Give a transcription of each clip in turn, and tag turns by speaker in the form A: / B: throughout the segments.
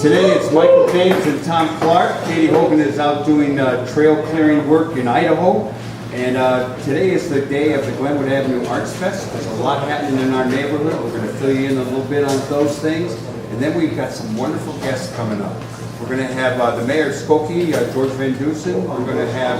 A: Today it's Michael James and Tom Clark. Katie Hogan is out doing trail clearing work in Idaho. And today is the day of the Glenwood Avenue Arts Fest. There's a lot happening in our neighborhood. We're going to fill you in a little bit on those things. And then we've got some wonderful guests coming up. We're going to have the Mayor of Skokie, George Van Dusen. We're going to have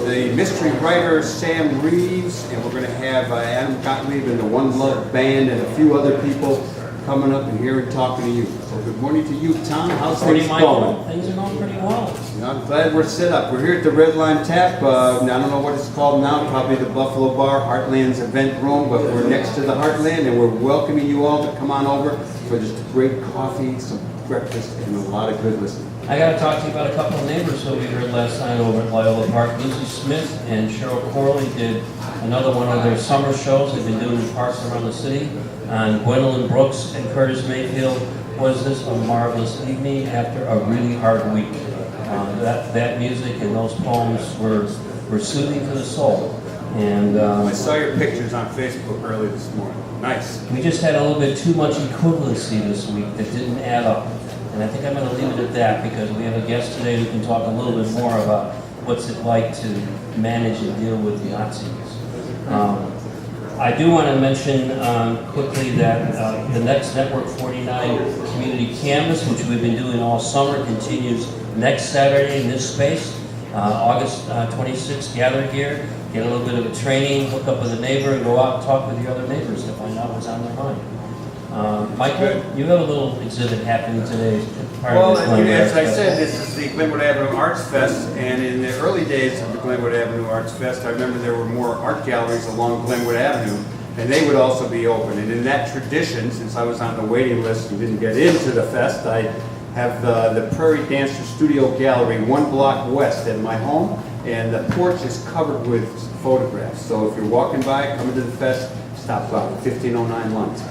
A: the mystery writer Sam Reeves. And we're going to have Adam Gottlieb and the One Love Band and a few other people coming up and here and talking to you. So good morning to you, Tom. How's things going?
B: Things are going pretty well.
A: I'm glad we're set up. We're here at the Red Line Tap. I don't know what it's called now, probably the Buffalo Bar, Heartland's event room, but we're next to the Heartland and we're welcoming you all to come on over for just great coffee, some breakfast, and a lot of good listening.
B: I got to talk to you about a couple of neighbors who we heard last night over at Loyola Park. Lucy Smith and Cheryl Corley did another one of their summer shows they've been doing in parks around the city. And Gwendolyn Brooks and Curtis Mayfield. Was this a marvelous evening after a really hard week? That music and those poems were soothing to the soul. And
A: I saw your pictures on Facebook early this morning. Nice.
B: We just had a little bit too much equivalency this week that didn't add up. And I think I'm going to leave it at that because we have a guest today who can talk a little bit more about what's it like to manage and deal with the Nazis. I do want to mention quickly that the next Network 49 Community Canvas, which we've been doing all summer, continues next Saturday in this space. August 26th, gather here, get a little bit of a training, hook up with a neighbor, and go out and talk with your other neighbors to find out what's on their mind. Michael, you have a little exhibit happening today.
A: Well, as I said, this is the Glenwood Avenue Arts Fest, and in the early days of the Glenwood Avenue Arts Fest, I remember there were more art galleries along Glenwood Avenue, and they would also be open. And in that tradition, since I was on the waiting list and didn't get into the fest, I have the Prairie Dancer Studio Gallery 1 block west at my home, and the porch is covered with photographs. So if you're walking by, coming to the fest, stop by, 1509 Lund.